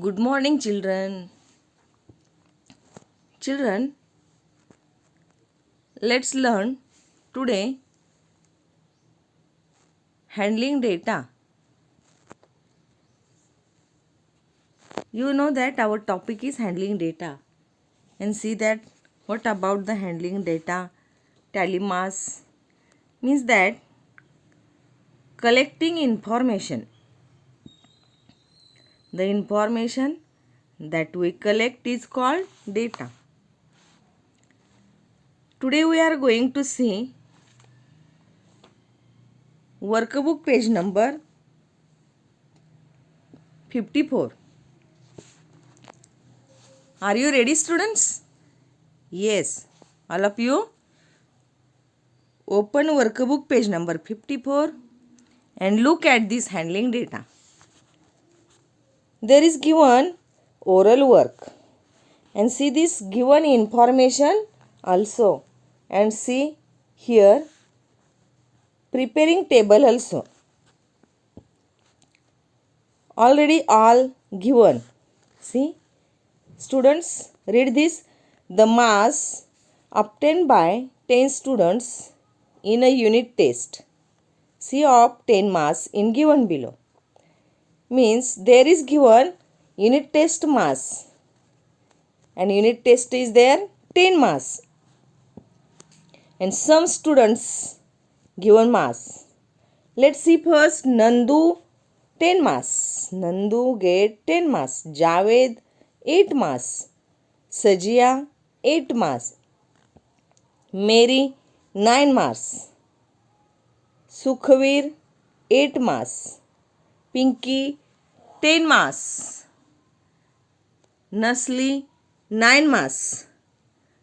Good morning, children. Children, let's learn today handling data. You know that our topic is handling data. And see that what about the handling data? Tally mass means that collecting information. The information that we collect is called data. Today we are going to see workbook page number 54. Are you ready, students? Yes, all of you open workbook page number 54 and look at this handling data. There is given oral work and see this given information also, and see here preparing table also. Already all given. See, students, read this. The mass obtained by 10 students in a unit test. C of 10 mass in given below. Means there is given unit test mass. And unit test is there 10 mass. And some students given mass. Let's see first Nandu 10 mass. Nandu get 10 mass. Javed 8 mass. Sajia 8 mass. Mary 9 mass. Sukhveer 8 mass. Pinky 10 mass. Nasli 9 mass.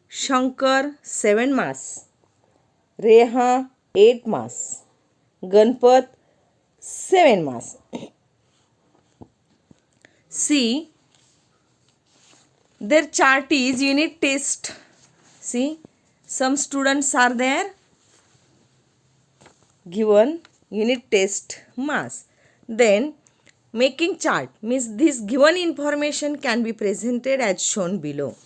Shankar 7 mass. Reha 8 mass. Ganpat 7 mass. See, their chart is unit test. See, some students are there given unit test mass. Then making chart means this given information can be presented as shown below.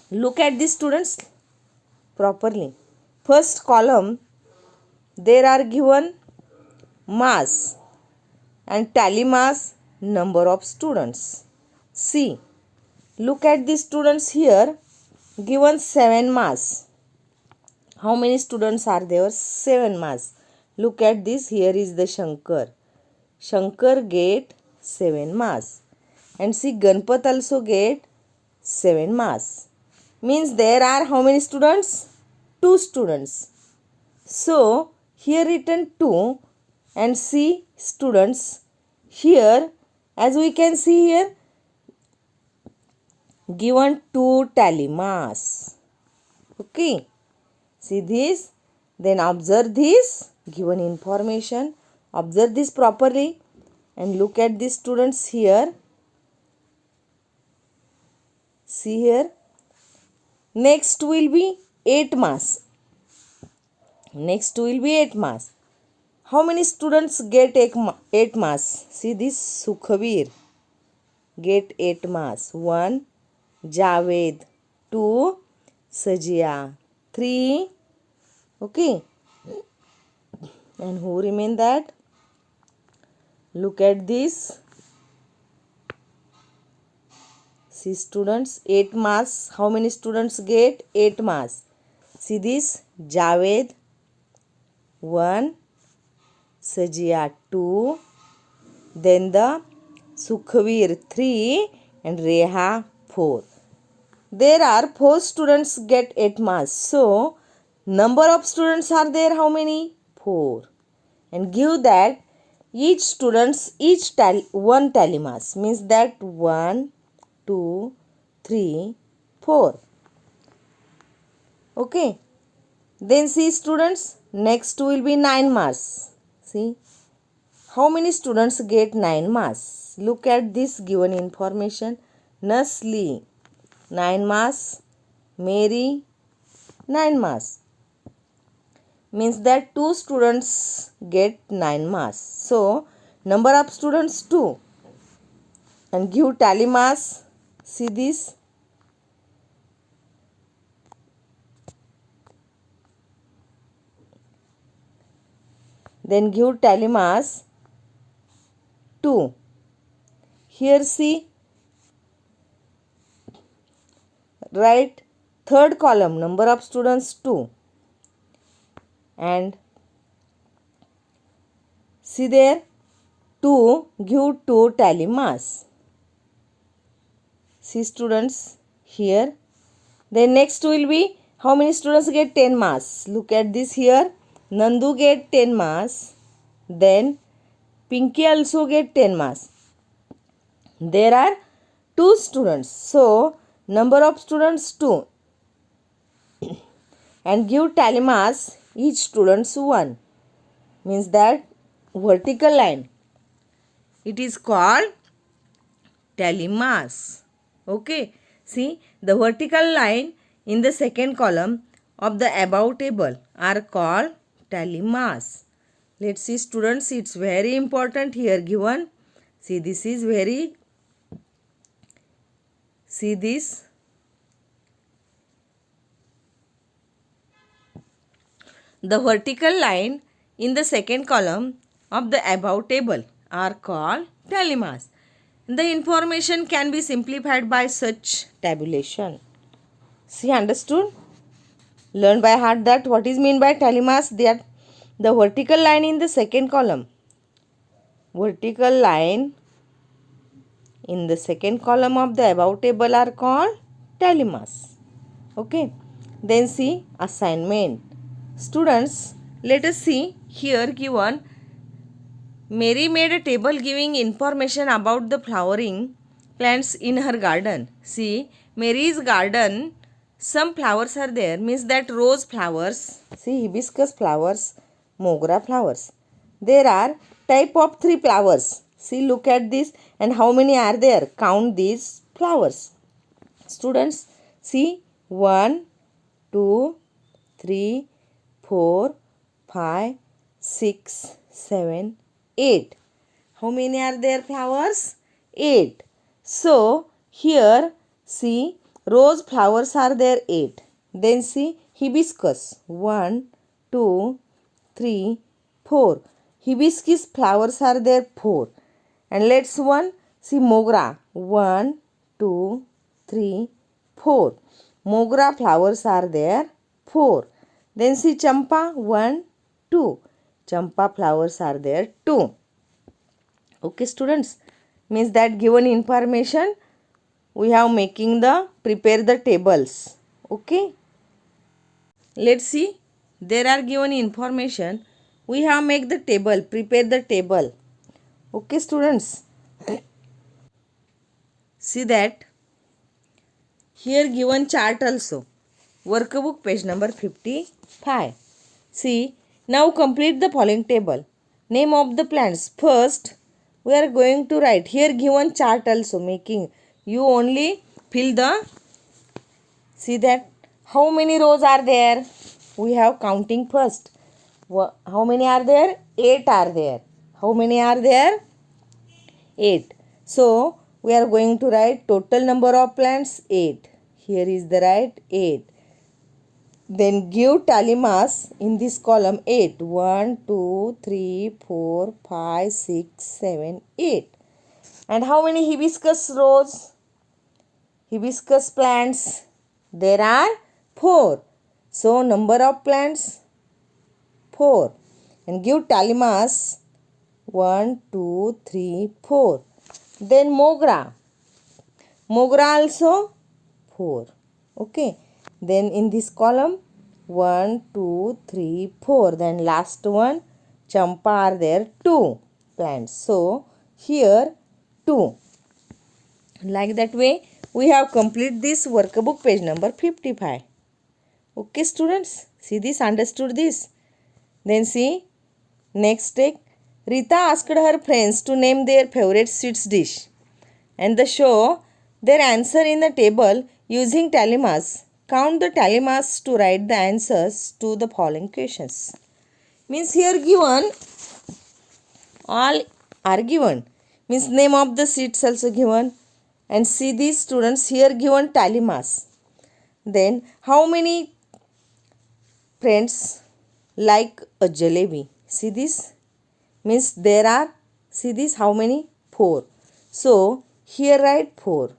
Look at the students properly. First column, there are given mass and tally mass, number of students. See, look at the students here, given 7 mass. How many students are there? 7 mass. Look at this, here is the Shankar. Shankar get 7 mass. And see, Ganpat also get 7 mass. Means there are how many students? 2 students. So, here written 2 and see students. Here, as we can see here, given 2 tally mass. Okay. See this. Then observe this given information. Observe this properly and look at the students here. See here. Next will be 8 mass. Next will be 8 mass. How many students get 8 mass? See this Sukhveer get 8 mass. 1. Javed 2. Sajia 3. Okay. And who remain that? Look at this. See students 8 mass. How many students get 8 mass? See this Javed 1. Sajia 2. Then the Sukhveer 3 and Reha 4. There are 4 students get 8 mass. So, number of students are there how many? 4. And give that each students one tally mass. Means that 1, 2, 3, 4. Okay. Then see students, next will be 9 mass. See. How many students get 9 mass? Look at this given information. Nasli 9 mass, Mary 9 mass. Means that 2 students get 9 mass. So, number of students 2. and give tally mass. See this. Then give tally mass 2. Here see, write third column number of students 2 and see there 2, give 2 tally mass. See students here. Then next will be how many students get 10 marks. Look at this here. Nandu get 10 marks. Then Pinky also get 10 marks. There are 2 students. So number of students 2. And give tally mass each students 1. Means that vertical line. It is called tally mass. Okay. See, the vertical line in the second column of the above table are called tally mass. Let's see students, it's very important here given. See, this is very, see this. The vertical line in the second column of the above table are called tally mass. The information can be simplified by such tabulation. See, understood? Learn by heart that what is meant by tally mass. That the vertical line in the second column. Vertical line in the second column of the above table are called tally mass. Okay. Then see assignment. Students, let us see here given. Mary made a table giving information about the flowering plants in her garden. See, Mary's garden, some flowers are there, means that rose flowers, see hibiscus flowers, mogra flowers. There are type of 3 flowers. See, look at this and how many are there. Count these flowers. Students, see 1, 2, 3, 4, 5, 6, 7, 8. How many are there flowers? 8. So, here see rose flowers are there 8. Then see hibiscus 1, 2, 3, 4. Hibiscus flowers are there 4. And let's one see mogra 1, 2, 3, 4. Mogra flowers are there 4. Then see champa 1, 2. Champa flowers are there 2. Okay students, means that given information we have making the prepare the tables. Okay, let's see, there are given information, we have make the table, prepare the table. Okay students, see that here given chart also, workbook page number 55. See, now complete the following table. Name of the plants. First, we are going to write here given chart also making. You only fill the, see that how many rows are there. We have counting first. How many are there? 8 are there. How many are there? 8. So, we are going to write total number of plants 8. Here is the right 8. Then give tally mass in this column 8. 1, 2, 3, 4, 5, 6, 7, 8. And how many hibiscus rows? Hibiscus plants? There are 4. So number of plants 4. And give tally mass 1, 2, 3, 4. Then mogra. Mogra also 4. Okay. Then in this column 1, 2, 3, 4. Then last one champa are there 2 plants. So here 2. Like that way we have complete this workbook page number 55. Okay students, see this, understood this. Then see next take. Rita asked her friends to name their favorite sweets dish and they show their answer in the table using tally mass. Count the tally mass to write the answers to the following questions. Means here given, all are given. means name of the seeds also given. And see these students here given tally mass. Then how many friends like a jalebi? See this? Means there are, see this, how many? 4. So here write 4.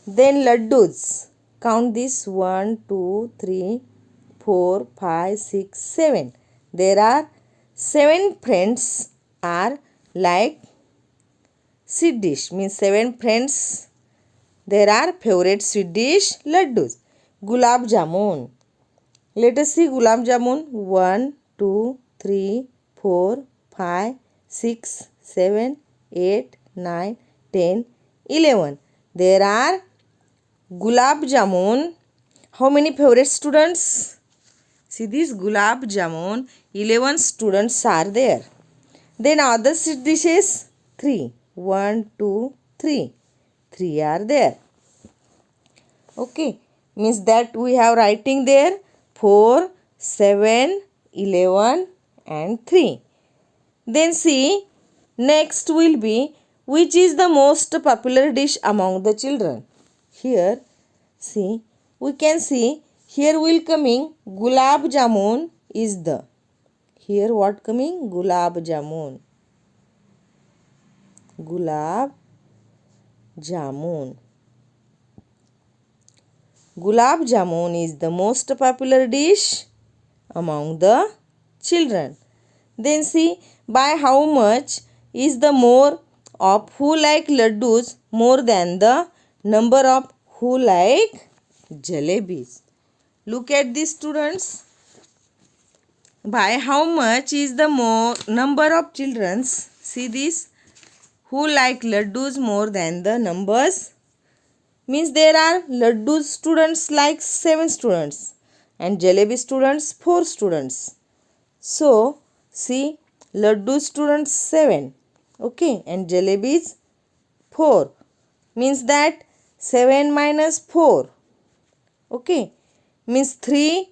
Then laddus. Count this 1, 2, 3, 4, 5, 6, 7. There are 7 friends are like sweet dish. Means 7 friends. There are favorite sweet dish laddus. Gulab jamun. Let us see gulab jamun. 1, 2, 3, 4, 5, 6, 7, 8, 9, 10, 11. There are gulab jamun. How many favorite students? See this gulab jamun. 11 students are there. Then other sweet dishes 3. 1, 2, 3. 3 are there. Okay. Means that we have writing there 4, 7, 11 and 3. Then see, next will be which is the most popular dish among the children. Here, see, we can see here will coming gulab jamun is the. Here what coming? Gulab jamun. Gulab jamun. Gulab jamun is the most popular dish among the children. Then see by how much is the more of who like laddus more than the number of who like jalebis. Look at these students. By how much is the more number of children? See this. Who like laddus more than the numbers? Means there are laddu students like 7 students and jalebi students 4 students. So see laddu students 7, okay, and jalebis 4. Means that 7 minus 4, okay, means 3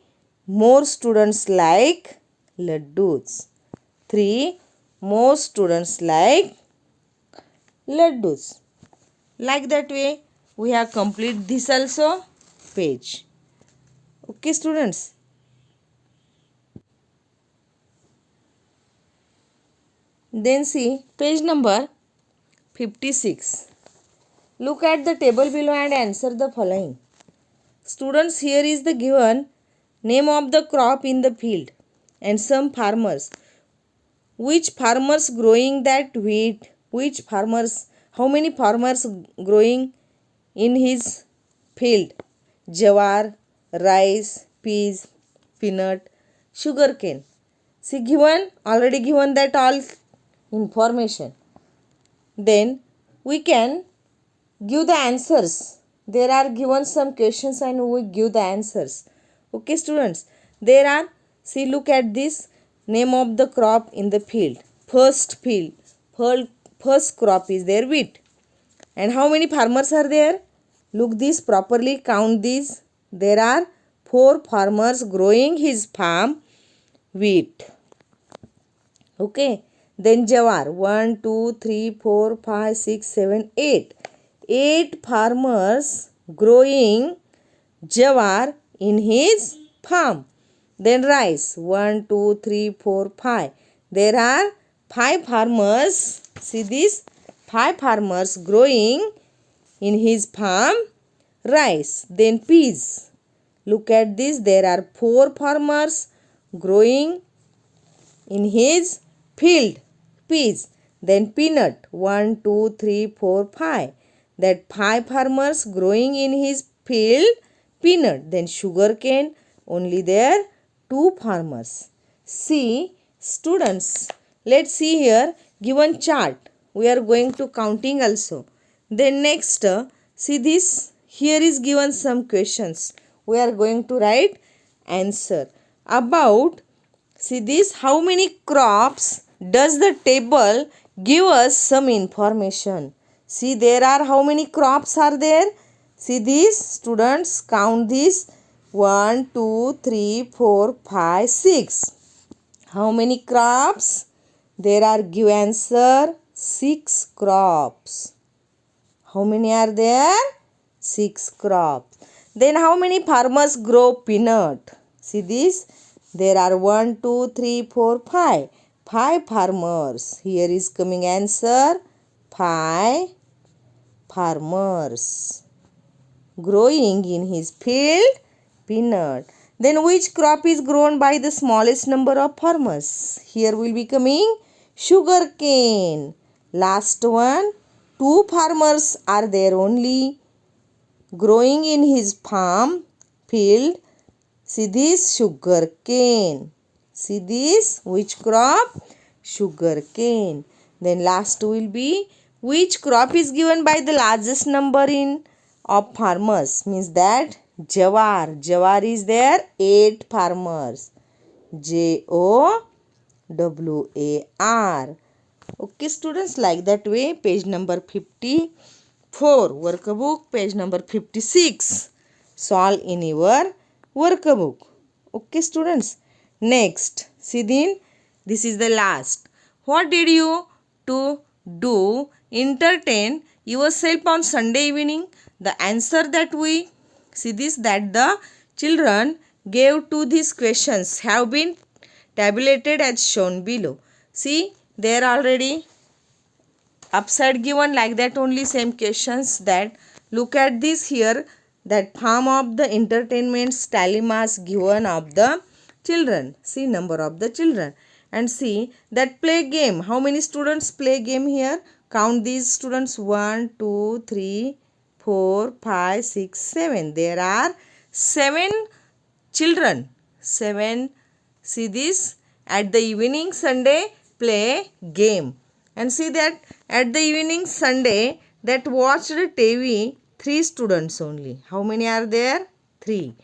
more students like laddus. 3 more students like laddus. Like that way we have complete this also page. Okay students. Then see page number 56. Look at the table below and answer the following. Students, here is the given name of the crop in the field and some farmers. Which farmers growing that wheat? Which farmers? How many farmers growing in his field? Jawar, rice, peas, peanut, sugarcane. See given, already given that all information. Then we can give the answers. There are given some questions and we give the answers. Okay students. There are, see look at this name of the crop in the field. First field. First crop is there wheat. And how many farmers are there? Look this properly, count these. There are 4 farmers growing his farm wheat. Okay. Then jawar 1, 2, 3, 4, 5, 6, 7, 8. 8 farmers growing jawar in his farm. Then rice 1, 2, 3, 4, 5. There are 5 farmers. See this 5 farmers growing in his farm rice. Then peas. Look at this. There are 4 farmers growing in his field peas. Then peanut 1, 2, 3, 4, 5. That 5 farmers growing in his field peanut. Then sugarcane, only there 2 farmers. See students, let's see here given chart. We are going to counting also. Then next see this, here is given some questions. We are going to write answer about, see this, how many crops does the table give us some information. See there are how many crops are there. See these students, count this 1, 2, 3, 4, 5, 6. How many crops? There are give answer 6 crops. How many are there? 6 crops. Then how many farmers grow peanut? See this? There are 1, 2, 3, 4, 5. 5 farmers. Here is coming answer. 5 farmers growing in his field peanut. Then which crop is grown by the smallest number of farmers? Here will be coming sugar cane. Last one, 2 farmers are there only growing in his farm field. See this, sugar cane. See this, which crop? Sugar cane. Then last will be which crop is given by the largest number in of farmers, means that jawar. Jawar is there 8 farmers. Jowar. Okay students, like that way page number 54 workbook, page number 56 solve in your workbook. Okay students, next see then, this is the last. What did you to do entertain yourself on Sunday evening? The answer that we see this, that the children gave to these questions have been tabulated as shown below. See, there already upside given like that only, same questions. That look at this here, that form of the entertainments tally marks given of the children. See number of the children, and see that play game. How many students play game here? Count these students. 1, 2, 3, 4, 5, 6, 7. There are 7 children. 7. See this, at the evening Sunday play game. And see that at the evening Sunday that watched TV 3 students only. How many are there? 3.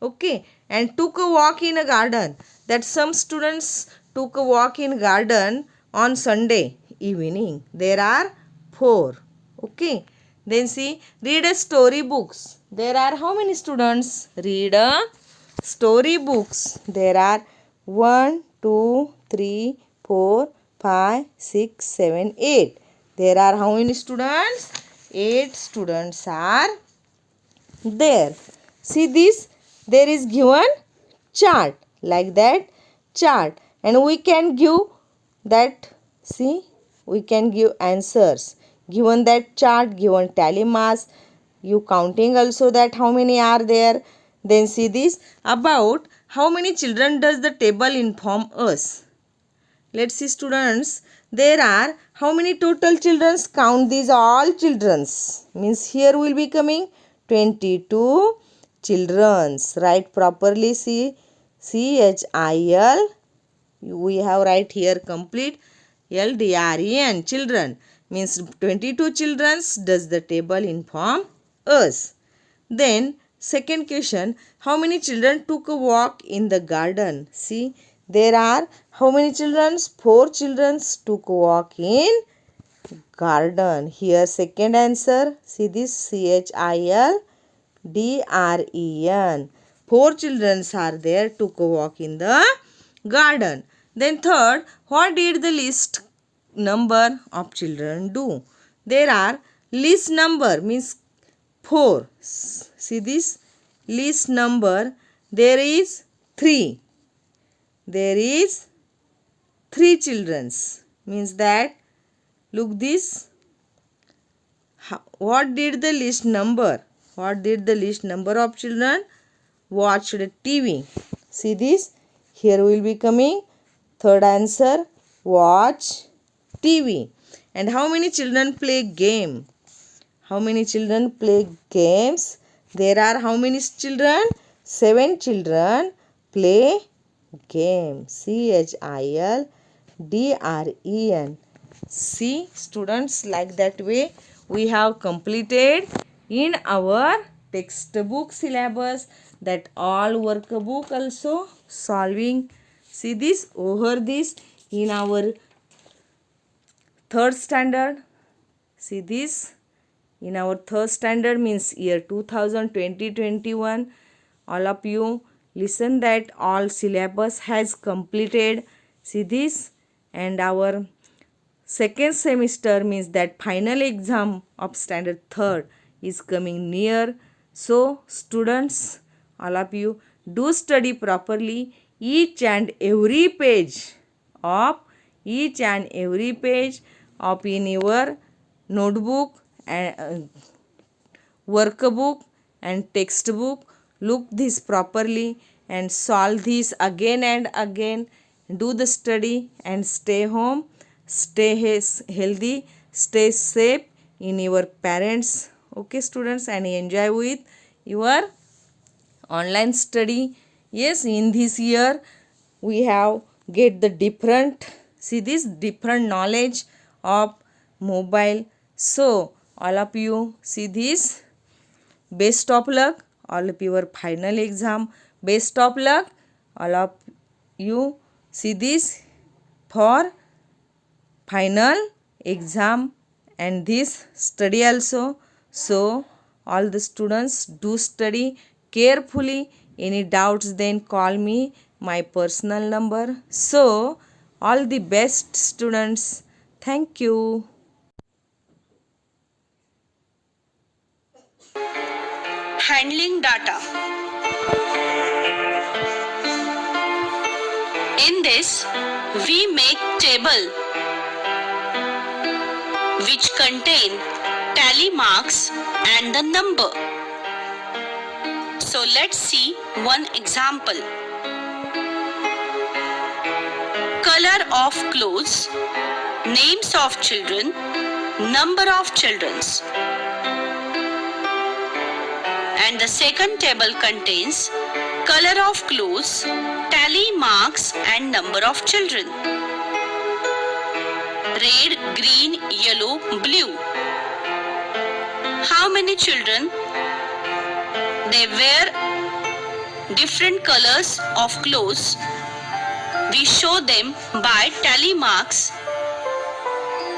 Okay. And took a walk in a garden. That some students took a walk in garden on Sunday evening. There are 4. Okay. Then see, read a story books. There are how many students? Read a story books. There are 1, 2, 3, 4, 5, 6, 7, 8. There are how many students? 8 students are there. See this, there is given chart like that chart, and we can give that. See, we can give answers given that chart, given tally marks, you counting also that how many are there. Then see this, about how many children does the table inform us. Let's see students, there are how many total children? Count these all childrens, means here will be coming 22 childrens. Write properly. See, CHIL, we have write here complete LDREN, children, means 22 children does the table inform us. Then second question, how many children took a walk in the garden? See, there are how many children? 4 children took a walk in garden. Here second answer. See this, CHILDREN. 4 children are there, took a walk in the garden. Then third, what did the least number of children do? There are least number, means 4. See this, least number, there is 3. There is 3 childrens, means that, look this, what did the least number? What did the least number of children watched TV? See this, here will be coming third answer, watch TV. And how many children play game? How many children play games? There are how many children? 7 children play game. CHILDREN. See students, like that way we have completed in our textbook syllabus, that all workbook also solving. See this, over this in our third standard. See this, in our third standard, means year 2020-21. All of you listen that all syllabus has completed. See this, and our second semester means that final exam of standard third is coming near. So students, all of you, do study properly each and every page of in your notebook and workbook and textbook. Look this properly and solve this again and again. Do the study and stay home, stay healthy, stay safe in your parents. Okay students, and enjoy with your online study. Yes, in this year we have get the different, see this different knowledge of mobile. So all of you see this. Best of luck all of your final exam. Best of luck all of you. See this for final exam and this study also. So all the students do study carefully. Any doubts then call me, my personal number. So all the best students. Thank you. Handling data. In this, we make table which contain tally marks and the number. So let's see one example. Color of clothes, names of children, number of children's. And the second table contains color of clothes, tally marks and number of children. Red, green, yellow, blue. How many children? They wear different colors of clothes. We show them by tally marks.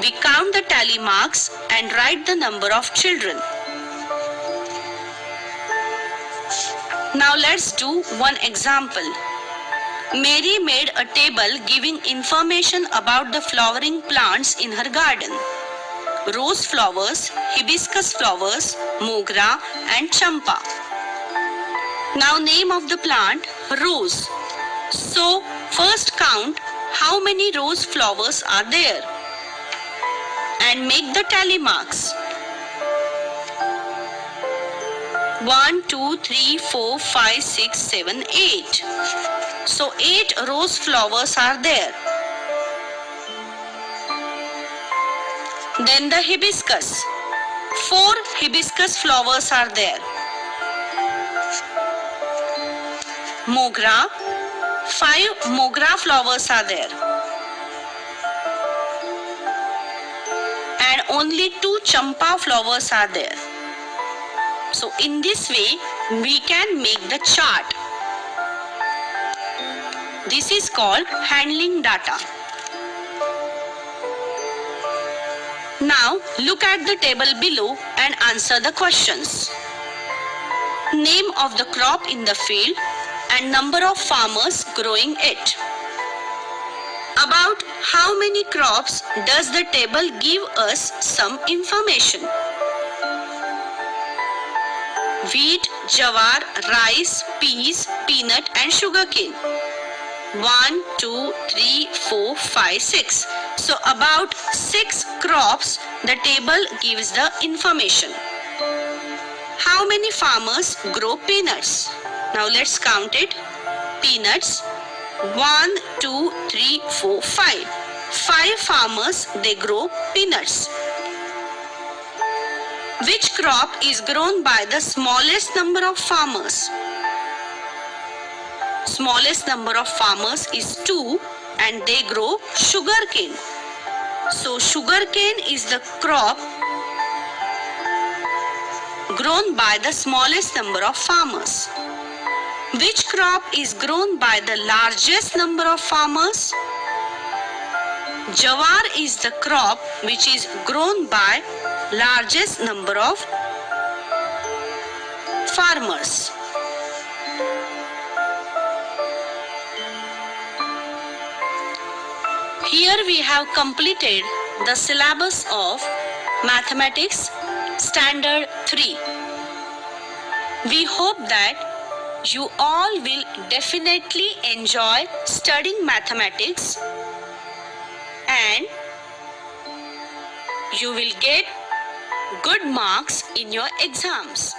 We count the tally marks and write the number of children. Now let's do one example. Mary made a table giving information about the flowering plants in her garden. Rose flowers, hibiscus flowers, mogra and champa. Now name of the plant, rose. So first count how many rose flowers are there and make the tally marks. 1, 2, 3, 4, 5, 6, 7, 8. So 8 rose flowers are there. Then the hibiscus. 4 hibiscus flowers are there. Mogra. 5 mogra flowers are there. And only 2 champa flowers are there. So in this way, we can make the chart. This is called handling data. Now look at the table below and answer the questions. Name of the crop in the field and number of farmers growing it. About how many crops does the table give us some information? Wheat, jawar, rice, peas, peanut and sugarcane. 1, 2, 3, 4, 5, 6. So about 6 crops the table gives the information. How many farmers grow peanuts? Now let's count it. Peanuts. 1, 2, 3, 4, 5. 5 farmers they grow peanuts. Which crop is grown by the smallest number of farmers? Smallest number of farmers is 2 and they grow sugarcane. So sugarcane is the crop grown by the smallest number of farmers. Which crop is grown by the largest number of farmers? Jawar is the crop which is grown by largest number of farmers. Here we have completed the syllabus of Mathematics Standard 3. We hope that you all will definitely enjoy studying mathematics and you will get good marks in your exams.